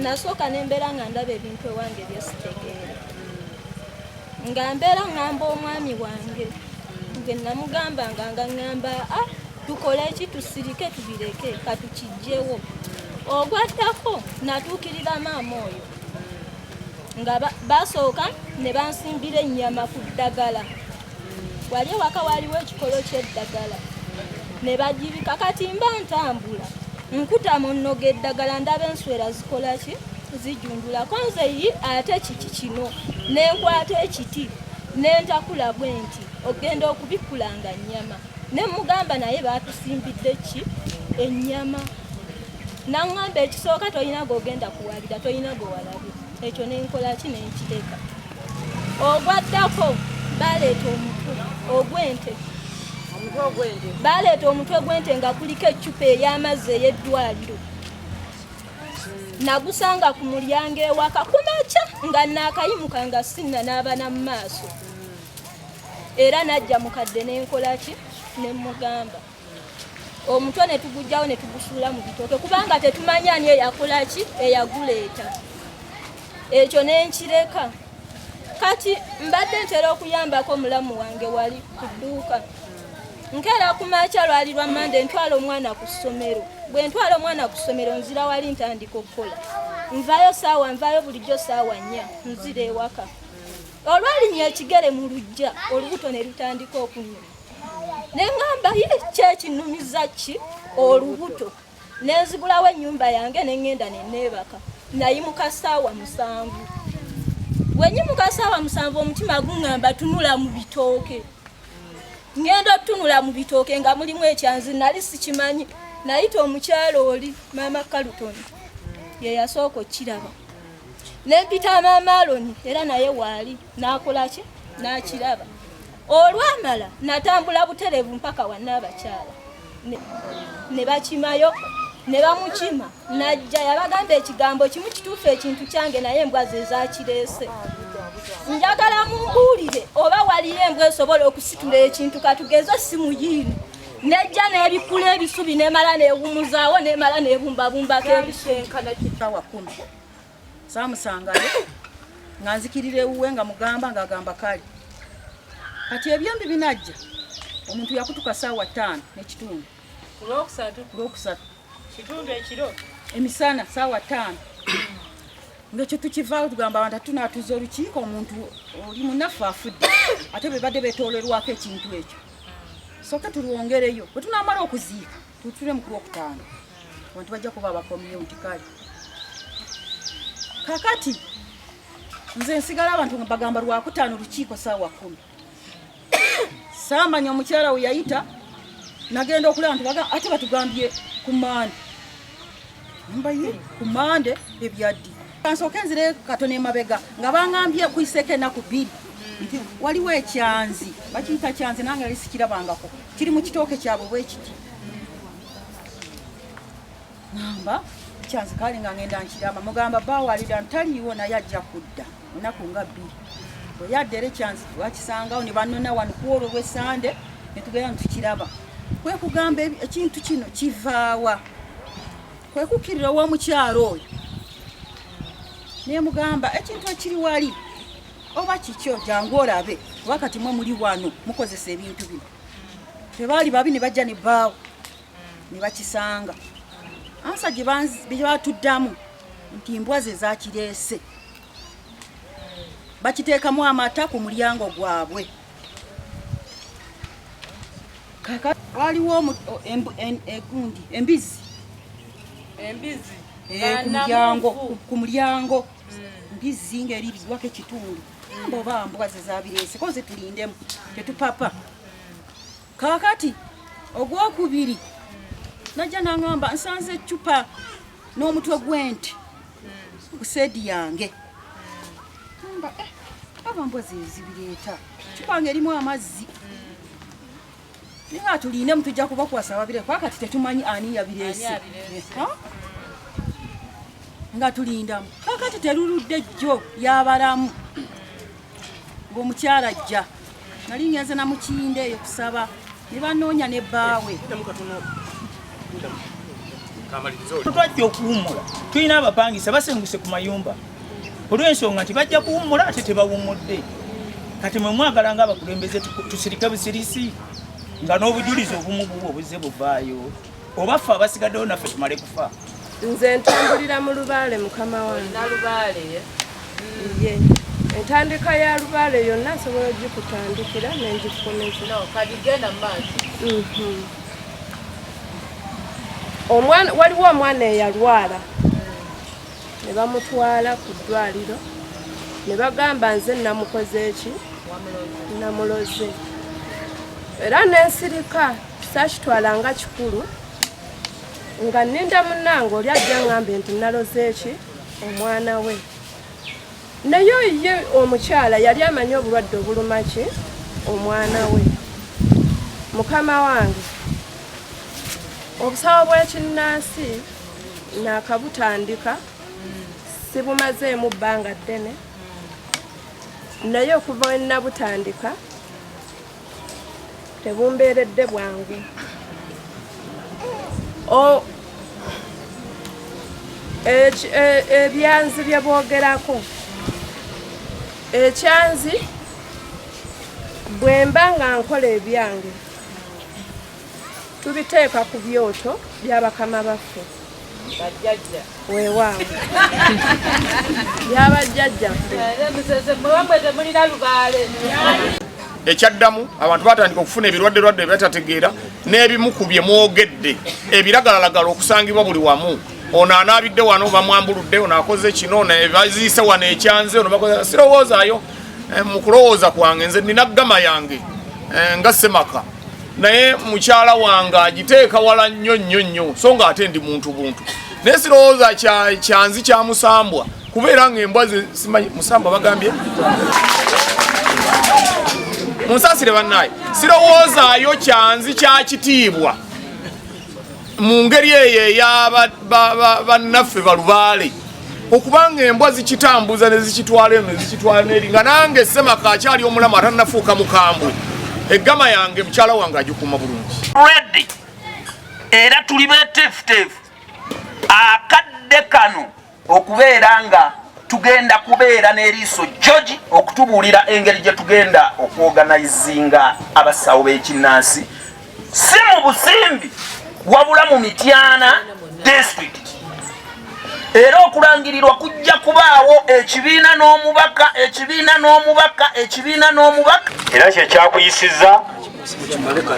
nasooka nembeera nga ndaba ebintu ewange byesitegeera nga mbeera ngamba omwami wange nge namugambanga nga ngamba tukole eki tusirike tubireke katukijjewo ogwaddako natuukirira maama oyo nga basooka ne bansimbira ennyama ku ddagala wali ewaka waliwo ekikolo ky'eddagala ne bagibika kati mba ntambula nkuta mu nnoga eddagala ndaba enswera zikola ki zijundulako nze yi ate kiki kino nenkwata ekiti nentakula bwe nti ogenda okubikulanga nnyama ne mugamba naye batusimbidde ki ennyama naŋŋamba ekisooka tolina g'ogenda kuwabira tolina g'owalabe ekyo nenkola ki nenkireka ogwaddako baleeta omutwe ogw'ente baleeta omutwe gw'ente nga kuliko eccupa ey'amazzi ey'eddwaliro nagusanga ku mulyango ewaka kumakya nga naakayimuka nga sinna n'abana mu maaso era najja mukadde nenkola ki nemugamba omutwe ne tugujjawo ne tugusuula mu bitooke kubanga tetumanyi ani eyakola ki eyaguleeta ekyo nenkireka kati mbadde ntera okuyambako omulamu wange wali ku dduuka nkeera ku makya lwali lwa mande ntwala omwana ku ssomero bwe ntwala omwana ku ssomero nzira wali ntandika okukola nvayo bulijjo saawa 4 nzira ewaka olwalinnya ekigere mu lujja olubuto ne lutandika okunyuma neŋŋamba ye kyekinumiza ki olubuto nenzigulawo ennyumba yange neŋŋenda neneebaka nayimuka saawa 7 bwenyimuka saawa 7 omutima guŋŋamba tunula mu bitooke ngenda otunula mu bitooke nga mulimu ekyanzi nali sikimanyi nayita omukyalo oli maama Kalutoni ye yasooka okiraba nempita maama Aloni era naye waali nakola ki nakiraba olwamala natambula buterevu mpaka wannaabakyala ne bakimayo ne bamukima najja yabagamba ekigambo kimu kituufu ekintu kyange naye embwa ze zakireese njagala mumbuulire oba waliyo embwa esobola okusitula ekintu katugeze simuyiini nejja n'ebikula ebisubi nemala neewumuzaawo nemala neebumbabumbako ebisubisawa 10 saamusangayo nga nzikirira ewuwe nga mugamba ng'agamba kale kati ebyombi binajja omuntu yakutuka saawa 5 n'ekitundu kulwokusatu kitundu ekiro emisana saawa 5 ngekyo tukivaawo tugamba abantu tunatuza olukiiko omuntu oli munaffe afudde ate bwe badde beetoolerwako ekintu ekyo soka tulwongereyo bwe tunamala okuziika tutule mu Kulwokutaano abantu bajja kuba abakomyewo nti kale kakati nze nsigala abantu bagamba Lwakutaano lukiiko saawa 10 saamanya omukyala we yayita nagenda okulaba nti ate batugambye ku Mande mbaye ku Mande ebyaddi kansooka enzire Katone emabega nga baŋŋambye kuyiseeko ennaku 2 nti waliwo ekyanzi bakiyita kyanzi nange yali sikirabangako kiri mu kitooke kyabwe bwe kiti ngamba kyanzi kale nga ngenda nkiraba mugamba baawalira ntaliiwo naye ajja kudda ennaku nga 2 bwe yadda era ekyanzi twakisangawo ne banona wano ku olwo lw'Essande ne tugenda netukiraba kwe kugamba ekintu kino kivaawa kwe kukkirira ow'omukyalo oyo naye mugamba ekintu ekiri wali oba kikyo jangu olabe oba kati mwe muli wano mukozesa ebintu bino tebaali babi ne bajja ne bbaawo ne bakisanga ansa gye batuddamu nti embwa ze zakireese bakiteekamu amata ku mulyango gwabwe kaka waliwo egundi embizi ku mulyango mbizi ng'eririzwako ekitundu oba mbwa ze zabireese koze tulindemu tetupapa kakati ogwokubiri najja naŋŋamba nsanze eccupa n'omutwe gw'ente ku seedi yange amba aba mbwa ze zibireeta eccupa nga erimu amazzi nga tulindemu tujja kuba kuwasa babireko kati tetumanyi ani yabireese nga tulindamu kakati teruludde jjo yabalamu ng'omukyala ajja nali ngenze na mukiyinde eyo kusaba ne banoonya ne bbaawe twajja okuwummula tulina abapangisa basenguse ku mayumba olw'ensonga nti bajja kuwummula ate tebawummudde kati mwe mwagala ng'abakulembeze tusirike busirisi nga n'obujulizi obumu bubwo obuzze buvaayo oba ffe abasigaddewo naffe tumale kufa. Nze ntambulira mu Lubaale mukama wange. Ye entandika ya Lubaale yonna nsobola ogikutandikira nengikomeza. Waliwo omwana eyalwala ne bamutwala ku ddwaliro ne bagamba nze namukoze eki namuloze era nensirika sakitwala nga kikulu nga nninda munnange oli ajja ngambe nti naloze eki omwana we naye ye omukyala yali amanyi obulwadde obuluma ki omwana we. Mukama wange obusawo bw'ekinnansi naakabutandika sibumazeemu bbanga ddene naye okuva we nabutandika tebumbeeredde bwangu. Ebyanzi bye boogerako ekyanzi bwe mba nga nkola ebyange tubiteeka ku byoto by'abakama baffe weewaawo byabajjajja ekyaddamu abantu batandika okufuna ebirwadde byatategeera n'ebimu ku bye mwogedde ebiragalalagala okusangibwa buli wamu. Ono anaabidde wano bamwambuludde, ono akoze kino, ono baziise wano ekyanze, ono bakoze. Sirowoozaayo mu kulowooza kwange nze nina ggama yange nga Semaka naye mukyala wange agiteeka wala nnyo so nga ate ndi muntu buntu naye sirowooza kyanzi kya musambwa kubeera ng'embwa simanyi musambwa bagambye munsasire bannaye sirowoozaayo kyanzi kya kitiibwa mu ngeri eyo ey'abannaffe balubaale okubanga embwa zikitambuza ne zikitwala eno ne zikitwala n'eri nga nange Semaka akyali omulamu atannafuuka mukambwe eggama yange mukyala wange agikuuma bulungi. Ready era tuli betefutefu akadde kano okubeera nga tugenda kubeera n'eriiso George okutubuulira engeri gye tugenda okuorganizinga abasawo b'ekinnansi si mu Busimbi wabula mu Mityana district. Era okulangirirwa kujja kubaawo ekibiina n'omubaka era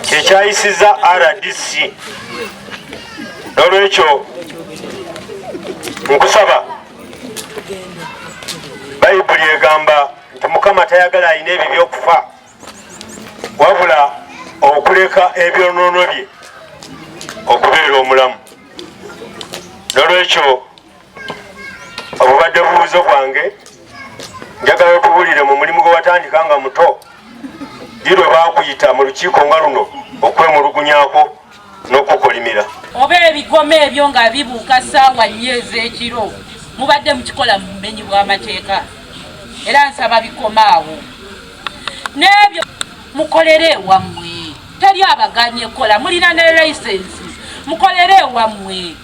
kyekyayisiza RDC. Olwekyo nkusaba Bayibuli egamba nti Mukama tayagala alina ebyo by'okufa wabula okuleka ebyonoono bye okubeera omulamu. Olwekyo obubadde bubuuzo bwange njagala okubuulire mu mulimu gwe watandika nga muto lwe baakuyita mu lukiiko nga luno okwemulugunyako n'okukolimira oba ebigome ebyo nga bibuuka ssaawa 4 ez'ekiro mubadde mukikola mu bumenyi bw'amateeka era nsaba bikomaawo n'ebyo mukolere wammwe teri abaganye kola mulina ne layisensi mukolere wammwe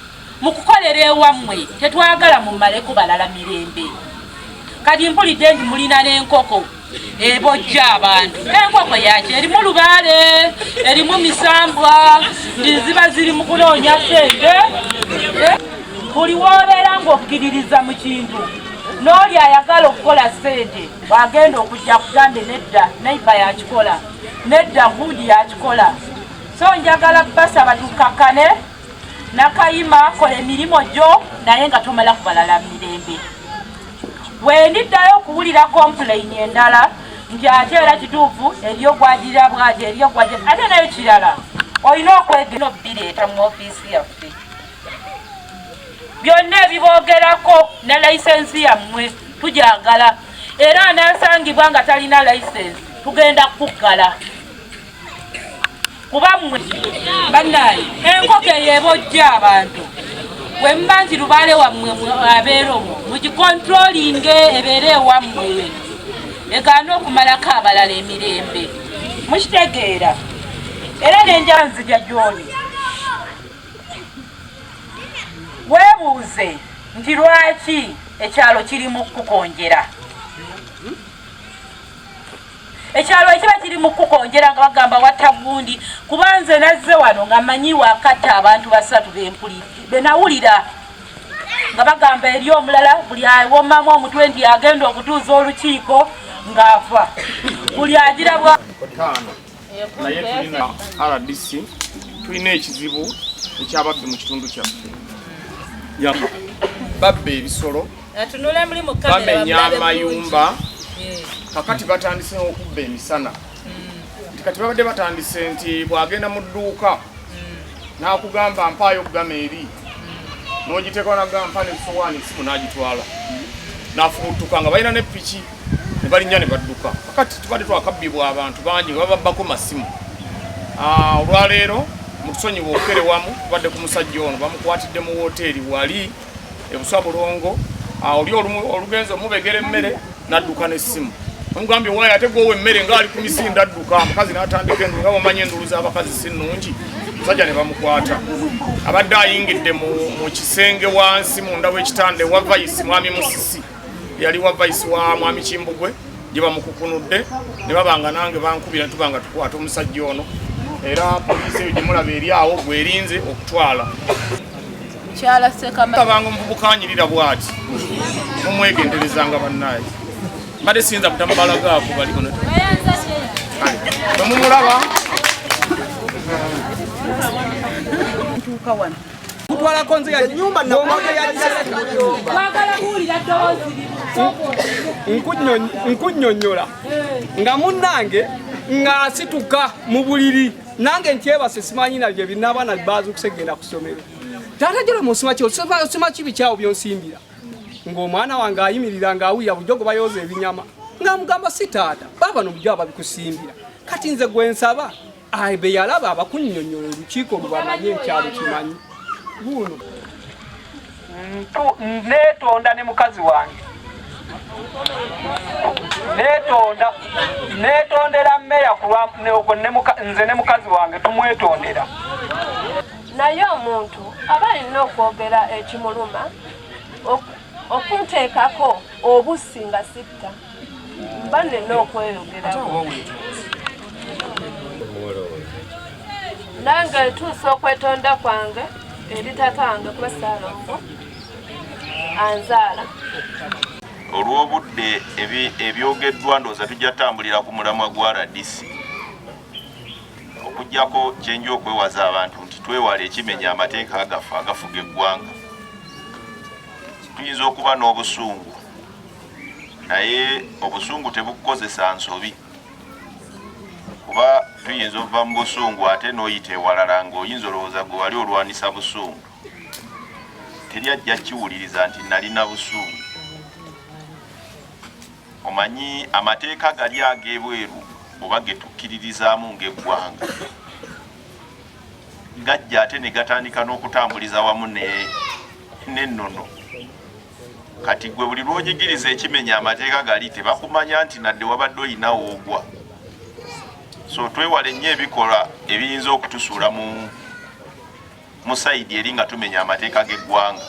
mukukolera ewammwe tetwagala mumaleko balala mirembe. Kati mpulidde nti mulina n'enkoko ebojja abantu. Enkoko yaki erimu Lubaale, erimu Misambwa, ziba ziri mu kunoonya ssente. Buli w'obeera ng'okkiririza mu kintu n'oli ayagala okukola ssente bw'agenda okujja kugambe nedda neiba yakikola nedda guudi yakikola. So njagala basaba tukakkane nakayima kola emirimu gyo naye nga tomala kubalala mirembe. Wendiddayo okuwulira complain endala nti ate era kituufu eriyo gwagirira bwati eriyo gwagirira ate nayo kirala olina okwegera obireeta mu ofiisi yaffe. Byonna ebiboogerako ne layisensi yammwe tujagala era anaasangibwa nga talina layisensi tugenda kukuggala. Kuba mmwe bannaye enkoko eyebojja abantu bwe mba nti Lubaale wammwe abeera omwo mugikontrolinge ebeere ewammwe egaana okumalako abalala emirembe mukitegeera era n'enjala nzija gy'oli weebuuze nti lwaki ekyalo kiri mu kukonjera. Ekyalo ekiba kiri mu kukonjera nga bagamba watta gundi, kuba nze nazze wano nga mmanyi wakatta abantu 3 b'empuli benawulira nga bagamba eri omulala buli awomamu omutwe nti agenda okutuuza olukiiko ng'afa. Buli agira bwa naye tulina RDC tulina ekizibu ekyababbi mu kitundu kyaffe. Babba ebisolo, bamenya amayumba, kakati batandise okubba emisana. Kati babadde batandise nti bwagenda mu dduuka n'akugamba mpaayo okugama eri n'ogiteekao nagamba n'ebisowaani esimu n'agitwala n'afubutuka nga balina ne piki ne balinnya ne badduka. Kakati tubadde twakabbibwa abantu bangi nga bababbako masimu. Olwaleero mutusonyiwa okukere wamu tubadde ku musajja ono bamukwatidde mu woteeri wali ebuswa Bulongo. Oli olugenzi omubegera emmere n'adduka n'essimu. Omugambye waayo ate gwowe emmere ng'ali ku misinda adduka. Omukazi n'atandika endulu nga bamanya endulu z'abakazi si nnungi. Musajja ne bamukwata. Abadde ayingidde mu kisenge wansi munda w'ekitanda ewa vayisi mwami Musisi. Yali wa vayisi wa mwami Kimbugwe gye bamukukunudde ne babanga nange bankubira tuba nga tukwata omusajja ono. Era poliisi eyo gye mulaba eri awo gwerinze okutwala. Kabanga omuvubukanyirira bw'ati mumwegenderezanga bannaye. Mbadde siyinza kutambalagaako bali bono. Bwe mumulaba kutwalako nze nyumba nkunnyonnyola nga munnange ng'asituka mu buliri nange ntyebase simanyi nabyo binnabaana baazukuse genda ku ssomero. Taata jolo musima ki osima kibi kyawo byonsimbira ng'omwana wange ayimirira ng'awulira bulijjo gwe bayooza ebinyama nga mugamba si taata baaba n'obujjo babikusimbira. Kati nze gwe nsaba be yalaba abakunnyonnyola olukiiko lubamanye ekyalo kimanyi guno. Neetonda ne mukazi wange, neetondera mmeya nze ne mukazi wange tumwetondera. Naye omuntu aba alina okwogera ekimuluma okunteekako obussi nga sitta mba nina okweyogerako. Nange ntuusa okwetonda kwange eri taata wange kuba Saalongo anzaala. Olw'obudde ebyogeddwa ndowooza tujja tambulira ku mulamwa gwa RDC okuggyako kyenja okwewaza abantu nti twewale ekimenya amateeka agafuga eggwanga. Tuyinza okuba n'obusungu naye obusungu tebukukozesa nsobi, kuba tuyinza okuva mu busungu ate n'oyita ewalala ng'oyinza olowooza gwe wali olwanisa busungu. Teri ajja kiwuliriza nti nalina busungu. Omanyi amateeka gali ag'ebweru oba ge tukkiririzaamu ng'eggwanga gajja ate ne gatandika n'okutambuliza wamu n'ennono. Kati gwe buli lw'ojigiriza ekimenya amateeka gali tebakumanya nti nadde wabadde oyinawo ogwa. So twewale nnyo ebikolwa ebiyinza okutusuula mu sayidi eri nga tumenya amateeka g'eggwanga.